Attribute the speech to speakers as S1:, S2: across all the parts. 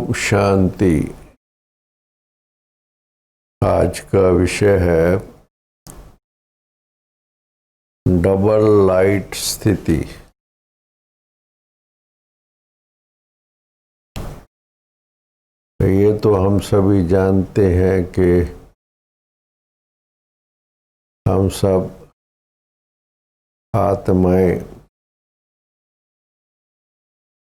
S1: ओम शांति। आज का विषय है डबल लाइट स्थिति। ये तो हम सभी जानते हैं कि हम सब आत्माएं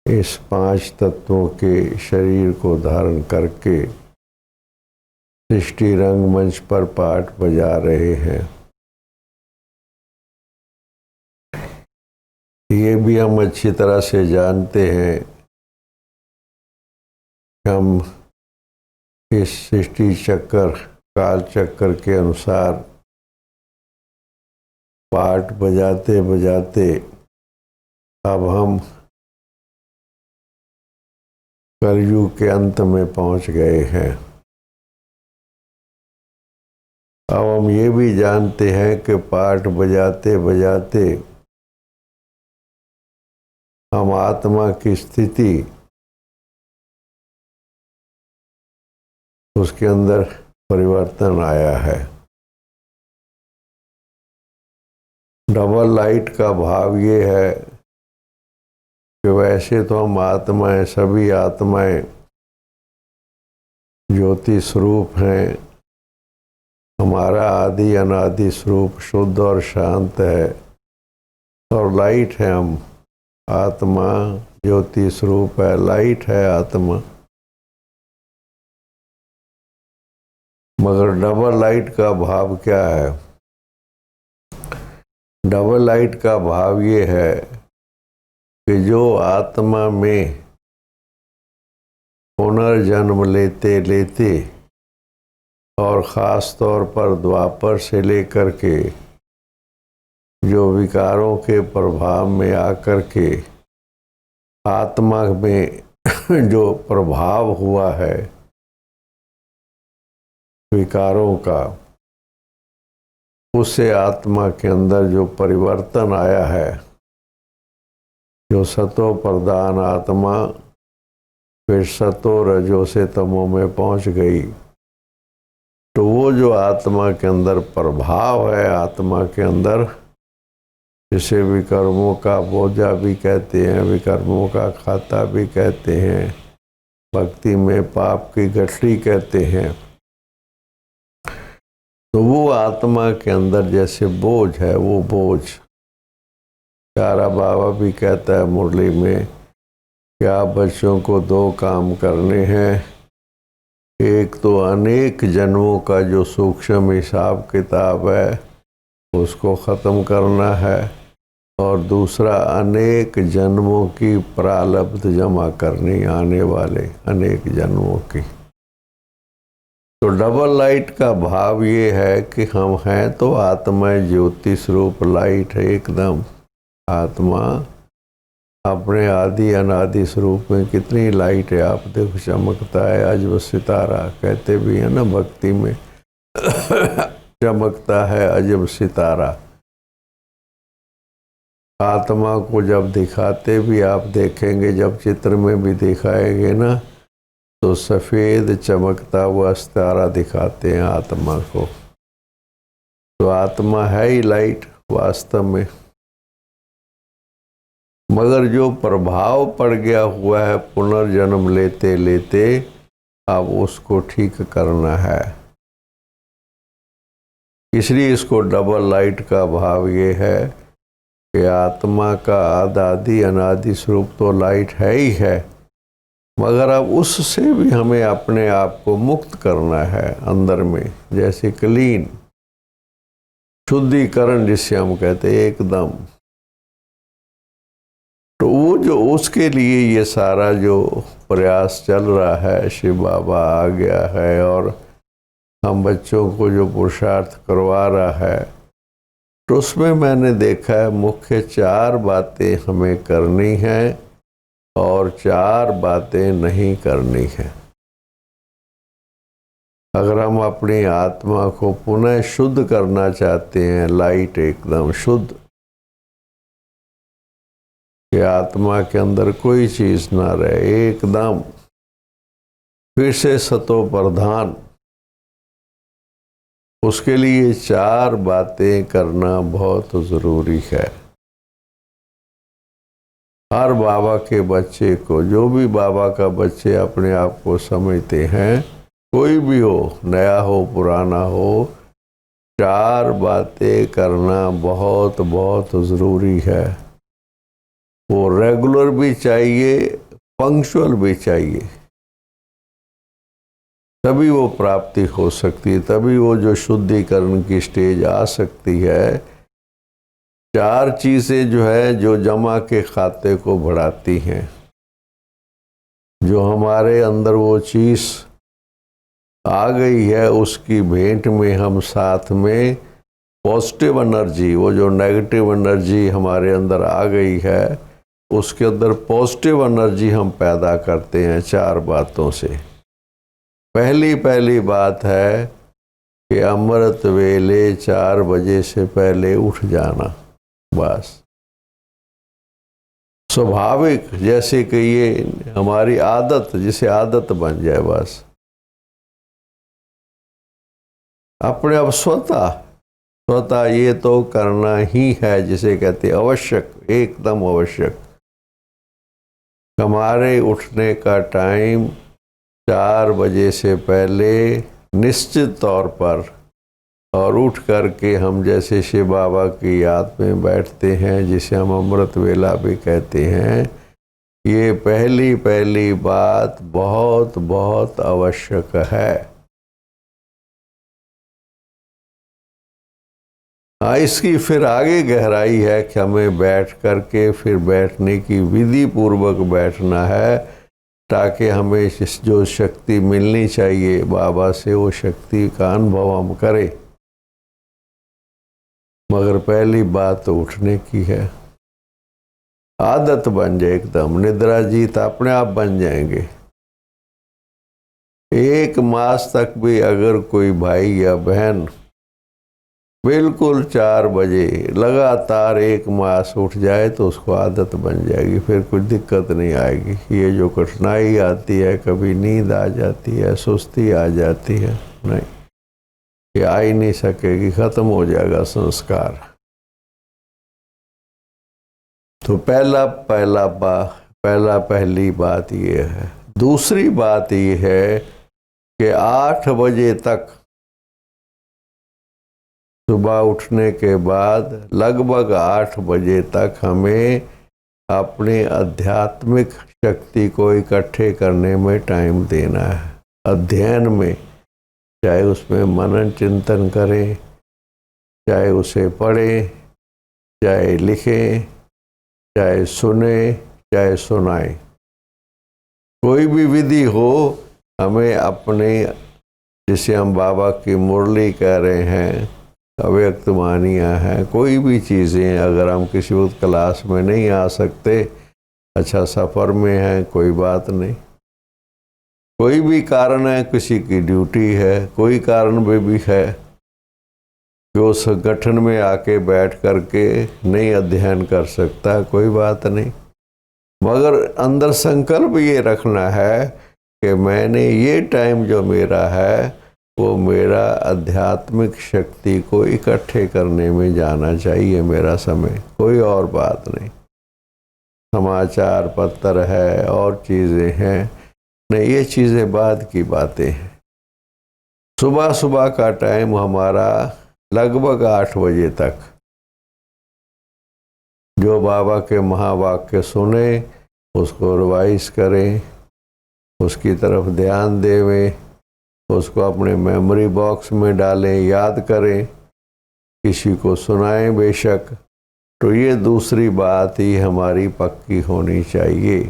S1: इस 5 तत्वों के शरीर को धारण करके सृष्टि रंगमंच पर पाठ बजा रहे हैं। ये भी हम अच्छी तरह से जानते हैं कि हम इस सृष्टि चक्र काल चक्र के अनुसार पाठ बजाते बजाते अब हम कलयुग के अंत में पहुंच गए हैं। अब हम ये भी जानते हैं कि पाठ बजाते बजाते हम आत्मा की स्थिति उसके अंदर परिवर्तन आया है। डबल लाइट का भाव ये है कि वैसे तो हम आत्माएं, सभी आत्माएं ज्योति स्वरूप हैं। हमारा आदि अनादि स्वरूप शुद्ध और शांत है और लाइट है। हम आत्मा ज्योति स्वरूप है, लाइट है आत्मा। मगर डबल लाइट का भाव क्या है? डबल लाइट का भाव ये है कि जो आत्मा में पुनर्जन्म लेते लेते और ख़ास तौर पर द्वापर से लेकर के जो विकारों के प्रभाव में आकर के आत्मा में जो प्रभाव हुआ है विकारों का, उससे आत्मा के अंदर जो परिवर्तन आया है, जो सतो प्रधान आत्मा फिर सतो रजो से तमो में पहुंच गई, तो वो जो आत्मा के अंदर प्रभाव है, आत्मा के अंदर जिसे विकर्मों का बोझा भी कहते हैं, विकर्मों का खाता भी कहते हैं, भक्ति में पाप की गठरी कहते हैं, तो वो आत्मा के अंदर जैसे बोझ है, वो बोझ प्यारा बाबा भी कहता है मुरली में कि आप बच्चों को 2 काम करने हैं। एक तो अनेक जन्मों का जो सूक्ष्म हिसाब किताब है उसको ख़त्म करना है, और दूसरा अनेक जन्मों की प्रारब्ध जमा करनी, आने वाले अनेक जन्मों की। तो डबल लाइट का भाव ये है कि हम हैं तो आत्मा ज्योति स्वरूप लाइट है एकदम। आत्मा अपने आदि अनादि स्वरूप में कितनी लाइट है, आप देखो चमकता है अजब सितारा, कहते भी है ना भक्ति में चमकता है अजब सितारा। आत्मा को जब दिखाते भी आप देखेंगे, जब चित्र में भी दिखाएंगे ना, तो सफ़ेद चमकता हुआ सितारा दिखाते हैं आत्मा को। तो आत्मा है ही लाइट वास्तव में, मगर जो प्रभाव पड़ गया हुआ है पुनर्जन्म लेते लेते, अब उसको ठीक करना है। इसलिए इसको डबल लाइट का भाव ये है कि आत्मा का आदि अनादि स्वरूप तो लाइट है ही है, मगर अब उससे भी हमें अपने आप को मुक्त करना है अंदर में, जैसे क्लीन शुद्धिकरण जिसे हम कहते हैं एकदम। तो वो जो उसके लिए ये सारा जो प्रयास चल रहा है, शिव बाबा आ गया है और हम बच्चों को जो पुरुषार्थ करवा रहा है, तो उसमें मैंने देखा है मुख्य 4 बातें हमें करनी हैं और 4 बातें नहीं करनी है। अगर हम अपनी आत्मा को पुनः शुद्ध करना चाहते हैं, लाइट एकदम शुद्ध, कि आत्मा के अंदर कोई चीज़ ना रहे एकदम, फिर से सतो प्रधान, उसके लिए 4 बातें करना बहुत ज़रूरी है। हर बाबा के बच्चे को, जो भी बाबा का बच्चे अपने आप को समझते हैं, कोई भी हो, नया हो पुराना हो, 4 बातें करना बहुत बहुत ज़रूरी है। वो रेगुलर भी चाहिए, पंक्चुअल भी चाहिए, तभी वो प्राप्ति हो सकती है, तभी वो जो शुद्धिकरण की स्टेज आ सकती है। 4 चीज़ें जो है, जो जमा के खाते को बढ़ाती हैं, जो हमारे अंदर वो चीज़ आ गई है, उसकी भेंट में हम साथ में पॉजिटिव एनर्जी, वो जो नेगेटिव एनर्जी हमारे अंदर आ गई है, उसके अंदर पॉजिटिव एनर्जी हम पैदा करते हैं 4 बातों से। पहली बात है कि अमृत वेले 4 बजे से पहले उठ जाना। बस स्वाभाविक, जैसे कि ये हमारी आदत, जिसे आदत बन जाए, बस अपने आप स्वतः ये तो करना ही है, जिसे कहते हैं आवश्यक, एकदम आवश्यक। हमारे उठने का टाइम 4 बजे से पहले निश्चित तौर पर, और उठ करके हम जैसे शिव बाबा की याद में बैठते हैं, जिसे हम अमृत वेला भी कहते हैं, ये पहली बात बहुत बहुत आवश्यक है। हाँ, इसकी फिर आगे गहराई है कि हमें बैठ करके फिर बैठने की विधि पूर्वक बैठना है, ताकि हमें जो शक्ति मिलनी चाहिए बाबा से, वो शक्ति का अनुभव हम करें। मगर पहली बात तो उठने की है। आदत बन जाए एकदम, निद्रा जीत अपने आप बन जाएंगे। 1 मास तक भी अगर कोई भाई या बहन बिल्कुल 4 बजे लगातार 1 मास उठ जाए, तो उसको आदत बन जाएगी, फिर कुछ दिक्कत नहीं आएगी। ये जो कठिनाई आती है, कभी नींद आ जाती है, सुस्ती आ जाती है, नहीं, ये आ ही नहीं सकेगी, ख़त्म हो जाएगा संस्कार। तो पहली बात ये है। दूसरी बात ये है कि 8 बजे तक, सुबह उठने के बाद लगभग 8 बजे तक हमें अपने आध्यात्मिक शक्ति को इकट्ठे करने में टाइम देना है। अध्ययन में, चाहे उसमें मनन चिंतन करें, चाहे उसे पढ़ें, चाहे लिखें, चाहे सुने, चाहे सुनाएं, कोई भी विधि हो, हमें अपने, जिसे हम बाबा की मुरली कह रहे हैं, अव्यक्त वाणियाँ हैं, कोई भी चीज़ें, अगर हम किसी वक्त क्लास में नहीं आ सकते, अच्छा सफ़र में हैं, कोई बात नहीं, कोई भी कारण है, किसी की ड्यूटी है, कोई कारण भी है कि उस संगठन में आके बैठ करके नहीं अध्ययन कर सकता, कोई बात नहीं। मगर अंदर संकल्प ये रखना है कि मैंने ये टाइम जो मेरा है, वो मेरा आध्यात्मिक शक्ति को इकट्ठे करने में जाना चाहिए, मेरा समय, कोई और बात नहीं। समाचार पत्र है और चीज़ें हैं, नहीं, ये चीज़ें बाद की बातें हैं। सुबह का टाइम हमारा लगभग 8 बजे तक, जो बाबा के महावाक्य सुने उसको रिवाइज करें, उसकी तरफ ध्यान देवें, उसको अपने मेमोरी बॉक्स में डालें, याद करें, किसी को सुनाएं बेशक। तो ये दूसरी बात ही हमारी पक्की होनी चाहिए।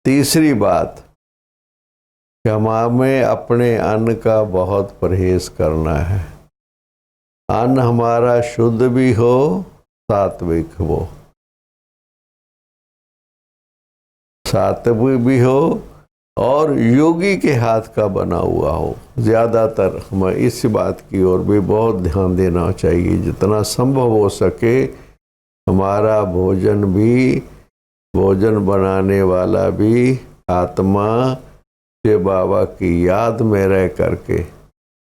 S1: तीसरी बात कि हमें अपने अन्न का बहुत परहेज करना है। अन्न हमारा शुद्ध भी हो, सात्विक हो, सात्विक भी हो और योगी के हाथ का बना हुआ हो। ज़्यादातर हमें इस बात की ओर भी बहुत ध्यान देना चाहिए, जितना संभव हो सके हमारा भोजन भी, भोजन बनाने वाला भी आत्मा से बाबा की याद में रह करके,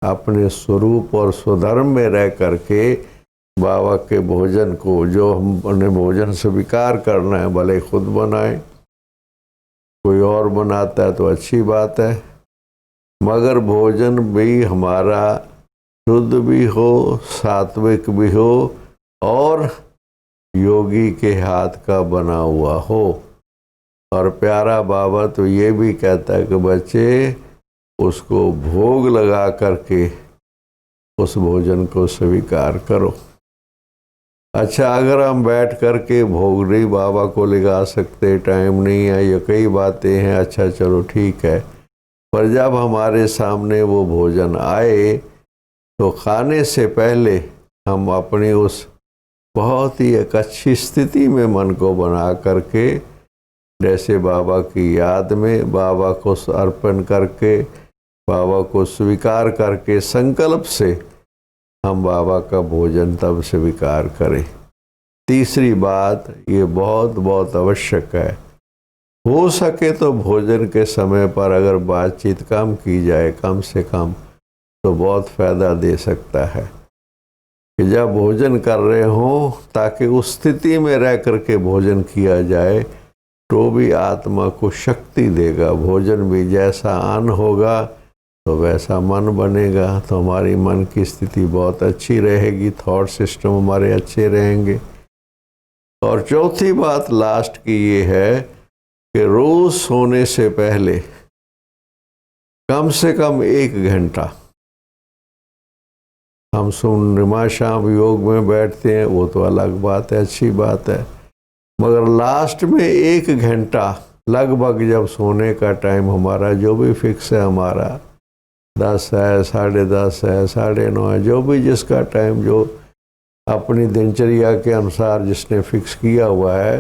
S1: अपने स्वरूप और स्वधर्म में रह करके बाबा के भोजन को, जो हमने भोजन स्वीकार करना है, भले खुद बनाए, कोई और बनाता है तो अच्छी बात है, मगर भोजन भी हमारा शुद्ध भी हो, सात्विक भी हो और योगी के हाथ का बना हुआ हो। और प्यारा बाबा तो ये भी कहता है कि बच्चे उसको भोग लगा करके उस भोजन को स्वीकार करो। अच्छा, अगर हम बैठ करके भोग नहीं बाबा को लगा सकते, टाइम नहीं है, ये कई बातें हैं, अच्छा चलो ठीक है, पर जब हमारे सामने वो भोजन आए तो खाने से पहले हम अपनी उस बहुत ही एक अच्छी स्थिति में मन को बना करके, जैसे बाबा की याद में, बाबा को अर्पण करके, बाबा को स्वीकार करके, संकल्प से हम बाबा का भोजन तब स्वीकार करें। तीसरी बात, ये बहुत बहुत आवश्यक है, हो सके तो भोजन के समय पर अगर बातचीत कम की जाए, कम से कम, तो बहुत फ़ायदा दे सकता है कि जब भोजन कर रहे हों, ताकि उस स्थिति में रह करके भोजन किया जाए तो भी आत्मा को शक्ति देगा। भोजन भी जैसा अन्न होगा तो वैसा मन बनेगा, तो हमारी मन की स्थिति बहुत अच्छी रहेगी, थॉट सिस्टम हमारे अच्छे रहेंगे। और चौथी बात लास्ट की ये है कि रोज़ सोने से पहले कम से कम 1 घंटा हम सुबह शाम योग में बैठते हैं, वो तो अलग बात है, अच्छी बात है, मगर लास्ट में 1 घंटा लगभग, जब सोने का टाइम हमारा जो भी फिक्स है, हमारा 10 है, 10:30 है, 9:30 है, जो भी जिसका टाइम जो अपनी दिनचर्या के अनुसार जिसने फिक्स किया हुआ है,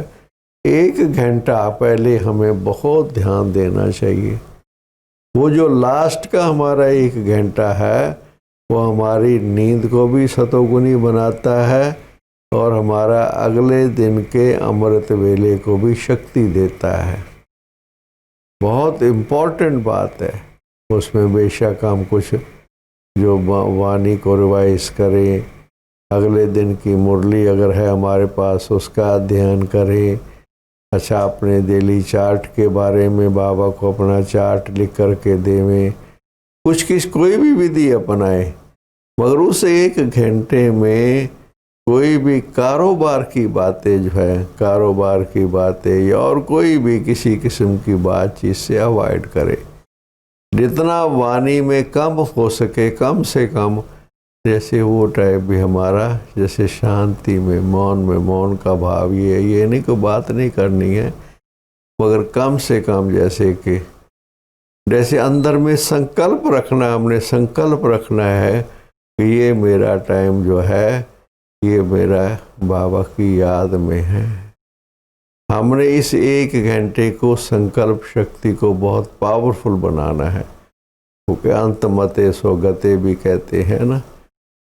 S1: 1 घंटा पहले हमें बहुत ध्यान देना चाहिए। वो जो लास्ट का हमारा 1 घंटा है, वो हमारी नींद को भी सतोगुनी बनाता है और हमारा अगले दिन के अमृत वेले को भी शक्ति देता है। बहुत इम्पोर्टेंट बात है। उसमें बेशक हम कुछ जो वाणी को रिवाइज करें, अगले दिन की मुरली अगर है हमारे पास उसका अध्ययन करें। अच्छा, अपने डेली चार्ट के बारे में बाबा को अपना चार्ट लिख करके देवें, कुछ कोई भी विधि अपनाएं, मगर उस 1 घंटे में कोई भी कारोबार की बातें जो है, कारोबार की बातें या और कोई भी किसी किस्म की बातचीत से अवॉइड करें। जितना वाणी में कम हो सके, कम से कम, जैसे वो टाइप भी हमारा, जैसे शांति में, मौन का भाव, ये नहीं कोई बात नहीं करनी है, मगर कम से कम, जैसे अंदर में संकल्प रखना, हमने संकल्प रखना है कि ये मेरा टाइम जो है, ये मेरा बाबा की याद में है। हमने इस 1 घंटे को, संकल्प शक्ति को बहुत पावरफुल बनाना है, क्योंकि अंत मते सो गते भी कहते हैं ना।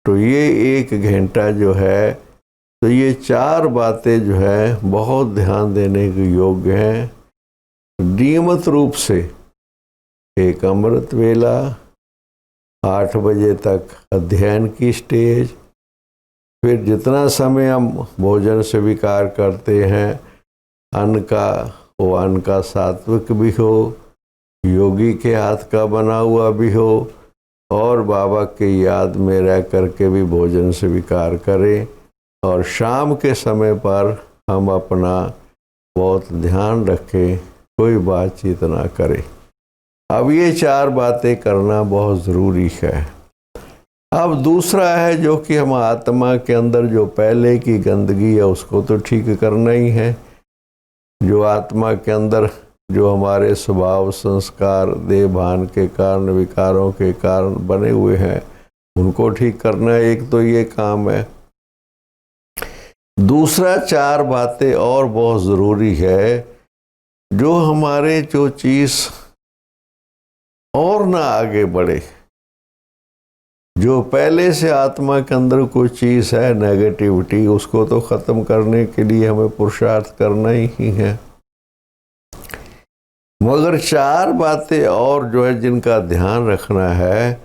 S1: तो ये 1 घंटा जो है, तो ये 4 बातें जो है बहुत ध्यान देने के योग्य हैं। नियमित रूप से एक अमृत वेला, 8 बजे तक अध्ययन की स्टेज, फिर जितना समय हम भोजन स्वीकार करते हैं अन्न का, वो अन्न का सात्विक भी हो, योगी के हाथ का बना हुआ भी हो, और बाबा की याद में रह करके भी भोजन स्वीकार करें। और शाम के समय पर हम अपना बहुत ध्यान रखें, कोई बातचीत ना करें। अब ये 4 बातें करना बहुत ज़रूरी है। अब दूसरा है जो कि हम आत्मा के अंदर जो पहले की गंदगी है उसको तो ठीक करना ही है। जो आत्मा के अंदर जो हमारे स्वभाव, संस्कार, देह भान के कारण, विकारों के कारण बने हुए हैं, उनको ठीक करना एक तो ये काम है। दूसरा 4 बातें और बहुत ज़रूरी है, जो हमारे जो चीज़ और ना आगे बढ़े, जो पहले से आत्मा के अंदर कोई चीज़ है नेगेटिविटी, उसको तो ख़त्म करने के लिए हमें पुरुषार्थ करना ही है। मगर 4 बातें और जो है जिनका ध्यान रखना है,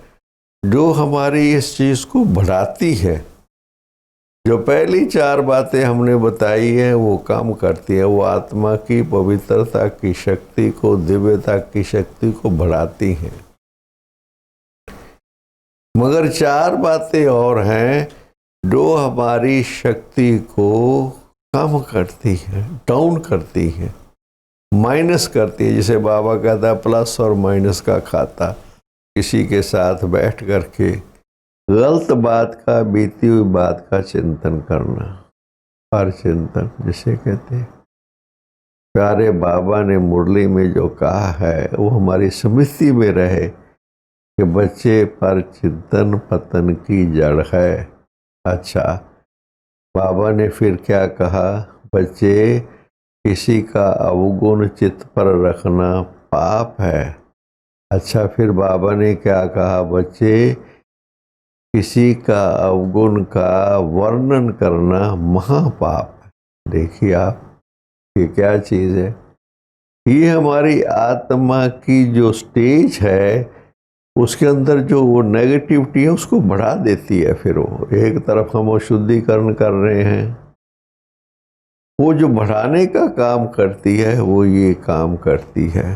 S1: जो हमारी इस चीज़ को बढ़ाती है। जो पहली 4 बातें हमने बताई हैं वो काम करती है, वो आत्मा की पवित्रता की शक्ति को, दिव्यता की शक्ति को बढ़ाती हैं। मगर 4 बातें और हैं जो हमारी शक्ति को कम करती है, डाउन करती है, माइनस करती है। जैसे बाबा कहता है प्लस और माइनस का खाता। किसी के साथ बैठ करके गलत बात का, बीती हुई बात का चिंतन करना, हर चिंतन जिसे कहते हैं। प्यारे बाबा ने मुरली में जो कहा है वो हमारी स्मृति में रहे कि बच्चे पर चिंतन पतन की जड़ है। अच्छा, बाबा ने फिर क्या कहा? बच्चे, किसी का अवगुण चित्त पर रखना पाप है। अच्छा, फिर बाबा ने क्या कहा? बच्चे, किसी का अवगुण का वर्णन करना महापाप है। देखिए आप, ये क्या चीज़ है? ये हमारी आत्मा की जो स्टेज है उसके अंदर जो वो नेगेटिविटी है उसको बढ़ा देती है। फिर वो एक तरफ हम शुद्धिकरण कर रहे हैं, वो जो बढ़ाने का काम करती है वो ये काम करती है।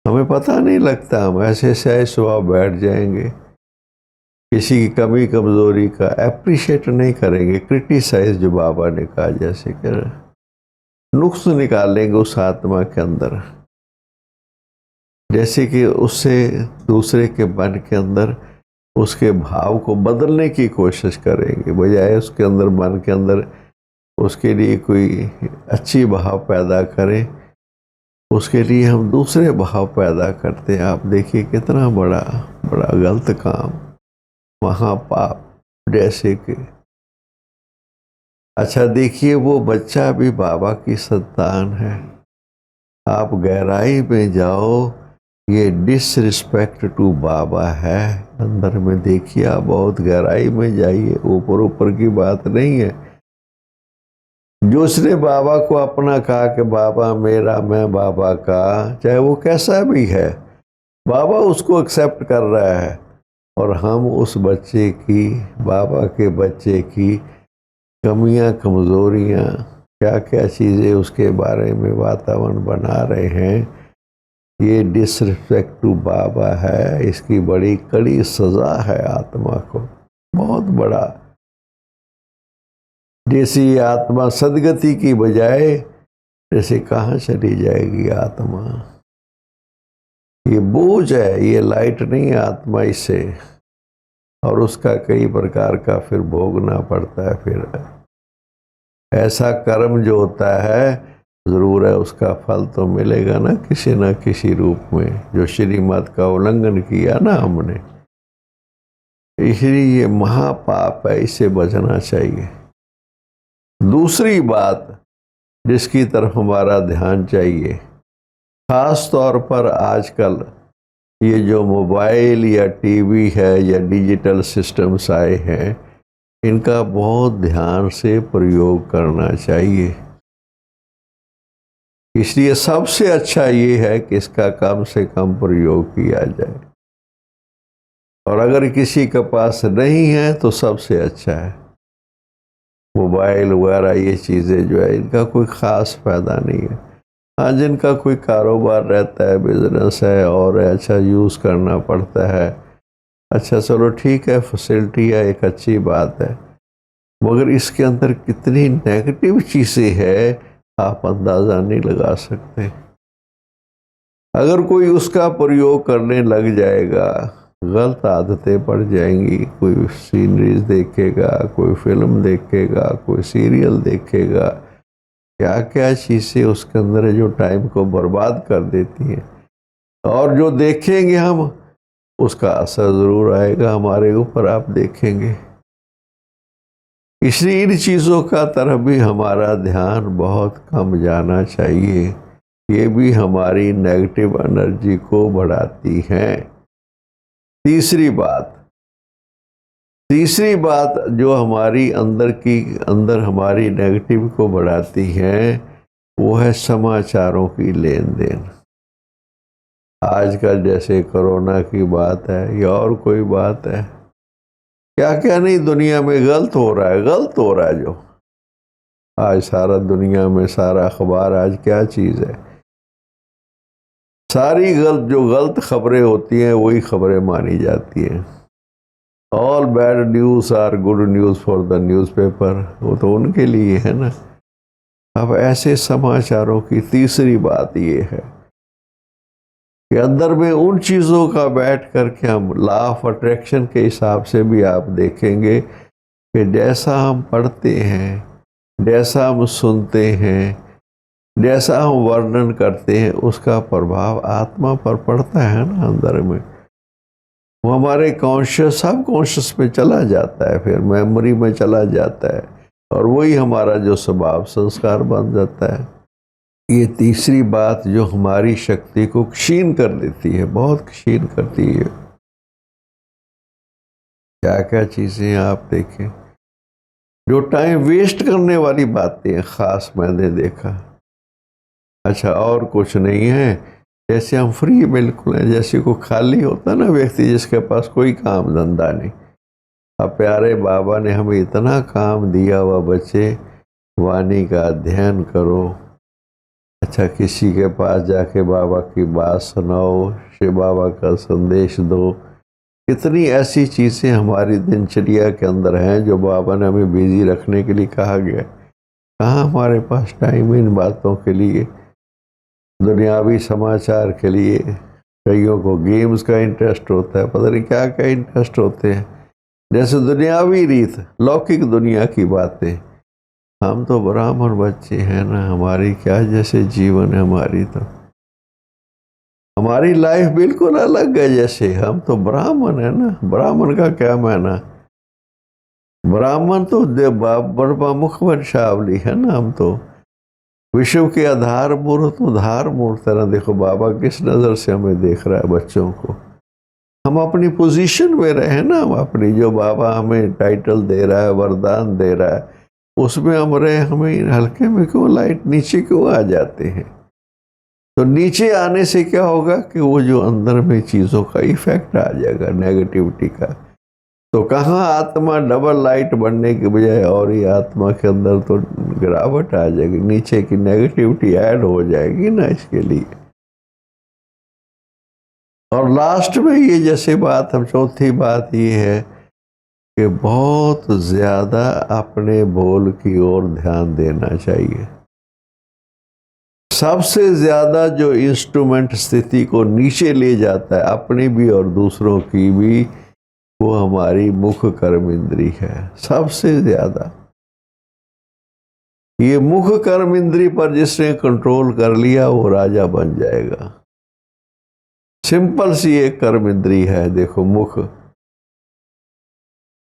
S1: हमें पता नहीं लगता, हम ऐसे सहज स्वभाव बैठ जाएंगे, किसी की कमी कमजोरी का एप्रिशिएट नहीं करेंगे, क्रिटिसाइज जो बाबा ने कहा, जैसे कर नुक्स निकालेंगे उस आत्मा के अंदर, जैसे कि उससे दूसरे के मन के अंदर उसके भाव को बदलने की कोशिश करेंगे, बजाय उसके अंदर मन के अंदर उसके लिए कोई अच्छी भाव पैदा करें, उसके लिए हम दूसरे भाव पैदा करते हैं। आप देखिए कितना बड़ा बड़ा गलत काम, महापाप। जैसे कि अच्छा देखिए, वो बच्चा भी बाबा की संतान है। आप गहराई में जाओ, ये डिसरिस्पेक्ट टू बाबा है। अंदर में देखिए, आप बहुत गहराई में जाइए, ऊपर ऊपर की बात नहीं है। जो उसने बाबा को अपना कहा कि बाबा मेरा, मैं बाबा का, चाहे वो कैसा भी है, बाबा उसको एक्सेप्ट कर रहा है। और हम उस बच्चे की, बाबा के बच्चे की कमियां, कमजोरियां, क्या क्या चीज़ें उसके बारे में वातावरण बना रहे हैं। ये डिसरिस्पेक्ट टू बाबा है। इसकी बड़ी कड़ी सज़ा है आत्मा को, बहुत बड़ा। जैसी आत्मा सदगति की बजाय जैसे कहाँ चली जाएगी आत्मा। ये बोझ है, ये लाइट नहीं है आत्मा इसे, और उसका कई प्रकार का फिर भोगना पड़ता है। फिर ऐसा कर्म जो होता है, ज़रूर है उसका फल तो मिलेगा ना किसी रूप में, जो श्रीमत का उल्लंघन किया ना हमने। इसलिए ये महापाप है, इससे बचना चाहिए। दूसरी बात जिसकी तरफ हमारा ध्यान चाहिए, खास तौर पर आजकल ये जो मोबाइल या टीवी है या डिजिटल सिस्टम्स आए हैं, इनका बहुत ध्यान से प्रयोग करना चाहिए। इसलिए सबसे अच्छा ये है कि इसका कम से कम प्रयोग किया जाए, और अगर किसी के पास नहीं है तो सबसे अच्छा है। मोबाइल वगैरह ये चीज़ें जो है, इनका कोई ख़ास फ़ायदा नहीं है। हाँ, जिनका कोई कारोबार रहता है, बिजनेस है, और अच्छा यूज़ करना पड़ता है, अच्छा चलो ठीक है, फैसिलिटी है, एक अच्छी बात है। मगर इसके अंदर कितनी नेगेटिव चीज़ें हैं आप अंदाज़ा नहीं लगा सकते। अगर कोई उसका प्रयोग करने लग जाएगा, गलत आदतें पड़ जाएंगी। कोई सीनरीज देखेगा, कोई फिल्म देखेगा, कोई सीरियल देखेगा, क्या क्या चीज़ें उसके अंदर है जो टाइम को बर्बाद कर देती हैं। और जो देखेंगे हम, उसका असर ज़रूर आएगा हमारे ऊपर, आप देखेंगे। इसलिए इन चीज़ों का तरफ भी हमारा ध्यान बहुत कम जाना चाहिए। ये भी हमारी नेगेटिव एनर्जी को बढ़ाती हैं। तीसरी बात जो हमारी अंदर हमारी नेगेटिव को बढ़ाती है, वो है समाचारों की लेन देन। आजकल जैसे कोरोना की बात है या और कोई बात है, क्या क्या नहीं दुनिया में गलत हो रहा है, गलत हो रहा है। जो आज सारा दुनिया में सारा अखबार आज क्या चीज़ है, सारी गलत, जो गलत खबरें होती हैं वही खबरें मानी जाती हैं। All bad news are good news for the newspaper, वो तो उनके लिए है ना। अब ऐसे समाचारों की तीसरी बात ये है कि अंदर में उन चीज़ों का बैठ करके हम लॉ ऑफ अट्रैक्शन के हिसाब से भी आप देखेंगे कि जैसा हम पढ़ते हैं, जैसा हम सुनते हैं, जैसा हम वर्णन करते हैं, उसका प्रभाव आत्मा पर पड़ता है ना अंदर में। वो हमारे कॉन्शियस सब कॉन्शियस में चला जाता है, फिर मेमोरी में चला जाता है, और वही हमारा जो स्वभाव संस्कार बन जाता है। ये तीसरी बात जो हमारी शक्ति को क्षीण कर देती है, बहुत क्षीण करती है। क्या क्या चीज़ें आप देखें, जो टाइम वेस्ट करने वाली बातें हैं, ख़ास मैंने देखा। अच्छा, और कुछ नहीं है, जैसे हम फ्री बिल्कुल हैं, जैसे को खाली होता ना व्यक्ति जिसके पास कोई काम धंधा नहीं। अब प्यारे बाबा ने हमें इतना काम दिया हुआ, बच्चे वाणी का अध्ययन करो। अच्छा, किसी के पास जाके बाबा की बात सुनाओ, शिव बाबा का संदेश दो। कितनी ऐसी चीज़ें हमारी दिनचर्या के अंदर हैं जो बाबा ने हमें बिजी रखने के लिए कहा गया। कहाँ हमारे पास टाइम इन बातों के लिए, दुनियावी समाचार के लिए। कईयों को गेम्स का इंटरेस्ट होता है, पता नहीं क्या क्या इंटरेस्ट होते हैं, जैसे दुनियावी रीत, लौकिक दुनिया की बातें। हम तो ब्राह्मण बच्चे हैं ना, हमारी क्या जैसे जीवन है, हमारी लाइफ बिल्कुल अलग है। जैसे हम तो ब्राह्मण है ना, ब्राह्मण का क्या माना, ब्राह्मण तो बड़ा मुख वंशावली है ना। हम तो विश्व के आधार मूर्त उधार मूर्त तरह। देखो बाबा किस नज़र से हमें देख रहा है, बच्चों को। हम अपनी पोजीशन में रहे ना, हम अपनी जो बाबा हमें टाइटल दे रहा है, वरदान दे रहा है, उसमें हम रहे। हमें हल्के में क्यों लाइट नीचे क्यों आ जाते हैं? तो नीचे आने से क्या होगा कि वो जो अंदर में चीज़ों का इफेक्ट आ जाएगा, नेगेटिविटी का। तो कहाँ आत्मा डबल लाइट बनने के बजाय और ही आत्मा के अंदर तो गिरावट आ जाएगी, नीचे की नेगेटिविटी ऐड हो जाएगी ना इसके लिए। और लास्ट में ये जैसे बात, हम चौथी बात ये है कि बहुत ज़्यादा अपने बोल की ओर ध्यान देना चाहिए। सबसे ज़्यादा जो इंस्ट्रूमेंट स्थिति को नीचे ले जाता है, अपनी भी और दूसरों की भी, वो हमारी मुख कर्म इंद्री है। सबसे ज़्यादा ये मुख कर्म इंद्री पर जिसने कंट्रोल कर लिया वो राजा बन जाएगा। सिंपल सी एक कर्म इंद्री है, देखो मुख।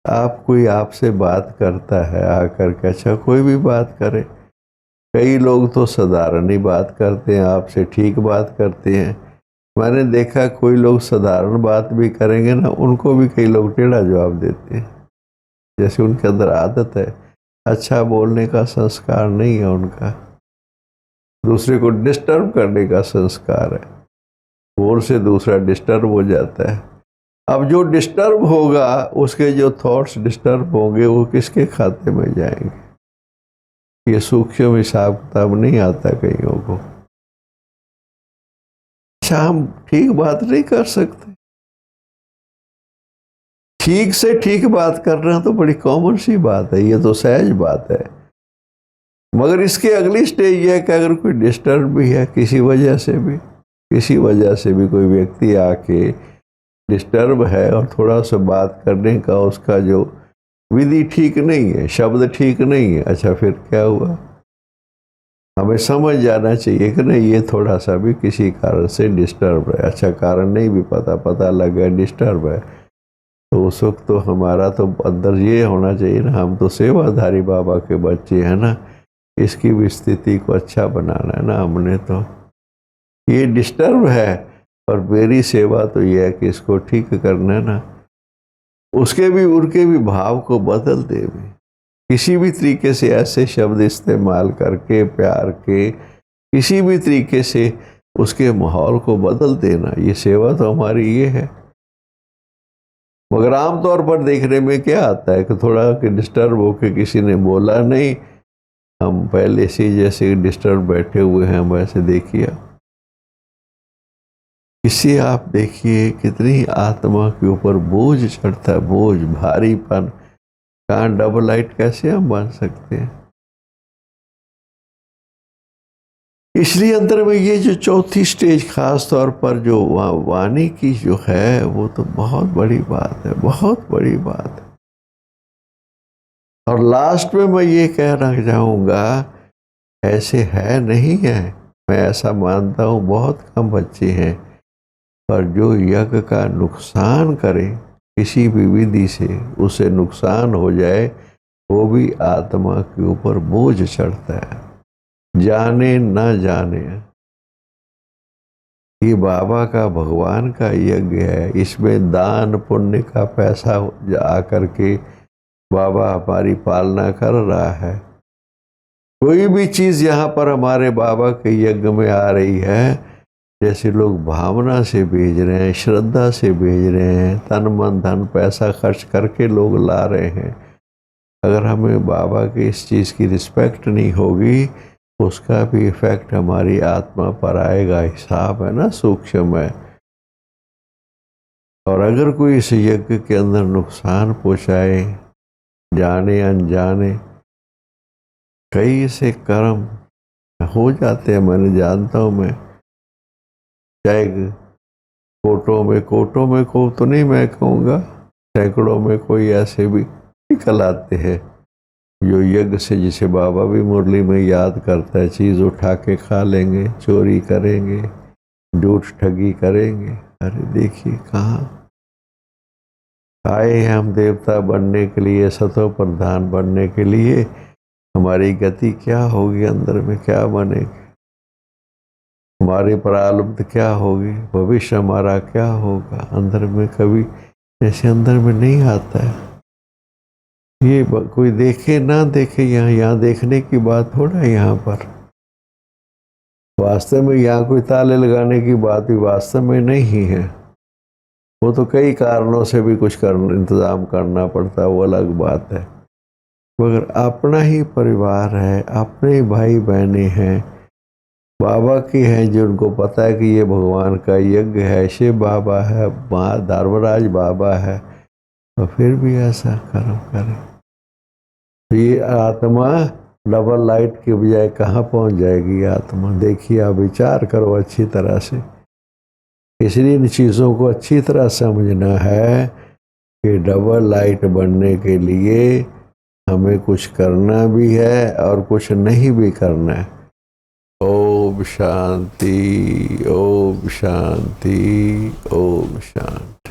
S1: आप कोई आपसे बात करता है आकर के, अच्छा कोई भी बात करे, कई लोग तो साधारण ही बात करते हैं, आपसे ठीक बात करते हैं। मैंने देखा कोई लोग साधारण बात भी करेंगे ना, उनको भी कई लोग टेढ़ा जवाब देते हैं, जैसे उनके अंदर आदत है। अच्छा बोलने का संस्कार नहीं है उनका, दूसरे को डिस्टर्ब करने का संस्कार है। बोल से दूसरा डिस्टर्ब हो जाता है। अब जो डिस्टर्ब होगा, उसके जो थॉट्स डिस्टर्ब होंगे, वो किसके खाते में जाएंगे? ये सूक्ष्म हिसाब किताब नहीं आता कईयों को। अच्छा, हम ठीक बात नहीं कर सकते, ठीक से ठीक बात कर रहे हैं तो बड़ी कॉमन सी बात है, ये तो सहज बात है। मगर इसके अगली स्टेज यह है कि अगर कोई डिस्टर्ब भी है किसी वजह से भी कोई व्यक्ति आके डिस्टर्ब है और थोड़ा सा बात करने का उसका जो विधि ठीक नहीं है, शब्द ठीक नहीं है, अच्छा फिर क्या हुआ? हमें समझ जाना चाहिए कि नहीं, ये थोड़ा सा भी किसी कारण से डिस्टर्ब है। अच्छा, कारण नहीं भी पता लग गया डिस्टर्ब है, तो उस वक्त तो हमारा तो अंदर ये होना चाहिए ना, हम तो सेवाधारी बाबा के बच्चे हैं ना, इसकी भी स्थिति को अच्छा बनाना है ना हमने। तो ये डिस्टर्ब है और मेरी सेवा तो ये है कि इसको ठीक करना है ना। उनके भी भाव को बदल दे भी, किसी भी तरीके से ऐसे शब्द इस्तेमाल करके प्यार के किसी भी तरीके से उसके माहौल को बदल देना, ये सेवा तो हमारी ये है। मगर आमतौर पर देखने में क्या आता है कि थोड़ा डिस्टर्ब होके किसी ने बोला नहीं, हम पहले से जैसे डिस्टर्ब बैठे हुए हैं वैसे देखिए। इसे आप देखिए कितनी आत्मा के ऊपर बोझ चढ़ता है, बोझ, भारीपन। कहाँ डबल लाइट कैसे हम बन सकते हैं? इसलिए अंदर में ये जो चौथी स्टेज खास तौर पर जो वाणी की जो है, वो तो बहुत बड़ी बात है, बहुत बड़ी बात है। और लास्ट में मैं ये कहना चाहूँगा, ऐसे है नहीं है, मैं ऐसा मानता हूँ बहुत कम बच्चे हैं, पर जो यज्ञ का नुकसान करे किसी भी विधि से, उसे नुकसान हो जाए, वो भी आत्मा के ऊपर बोझ चढ़ता है, जाने न जाने। ये बाबा का, भगवान का यज्ञ है, इसमें दान पुण्य का पैसा आकर के बाबा हमारी पालना कर रहा है। कोई भी चीज़ यहाँ पर हमारे बाबा के यज्ञ में आ रही है, जैसे लोग भावना से भेज रहे हैं, श्रद्धा से भेज रहे हैं, तन मन धन पैसा खर्च करके लोग ला रहे हैं। अगर हमें बाबा की इस चीज़ की रिस्पेक्ट नहीं होगी, उसका भी इफेक्ट हमारी आत्मा पर आएगा। हिसाब है ना, सूक्ष्म है। और अगर कोई इस यज्ञ के अंदर नुकसान पहुँचाए, जाने अनजाने, कई से कर्म हो जाते हैं, मैंने जानता हूँ मैं। चाहे कोटों में को तो नहीं मैं कहूँगा, सैकड़ों में कोई ऐसे भी निकल आते हैं जो यज्ञ से, जिसे बाबा भी मुरली में याद करता है, चीज़ उठा के खा लेंगे, चोरी करेंगे, झूठ ठगी करेंगे। अरे देखिए कहाँ आए हैं हम देवता बनने के लिए, सतो प्रधान बनने के लिए। हमारी गति क्या होगी, अंदर में क्या बनेगी, हमारी प्रारब्ध क्या होगी, भविष्य हमारा क्या होगा, अंदर में कभी जैसे अंदर में नहीं आता है। ये कोई देखे ना देखे, यहाँ देखने की बात थोड़ा है। यहाँ पर वास्तव में यहाँ कोई ताले लगाने की बात भी वास्तव में नहीं है। वो तो कई कारणों से भी कुछ इंतज़ाम करना पड़ता है, वो अलग बात है। मगर अपना ही परिवार है, अपने भाई बहनें हैं, बाबा की हैं, जिनको पता है कि ये भगवान का यज्ञ है, शिव बाबा है, माँ धर्मराज बाबा है, तो फिर भी ऐसा कर्म करें, तो ये आत्मा डबल लाइट के बजाय कहाँ पहुँच जाएगी आत्मा? देखिए, आप विचार करो अच्छी तरह से। इसलिए इन चीज़ों को अच्छी तरह समझना है कि डबल लाइट बनने के लिए हमें कुछ करना भी है और कुछ नहीं भी करना है। ओम शांति, ओम शांति, ओम शांति।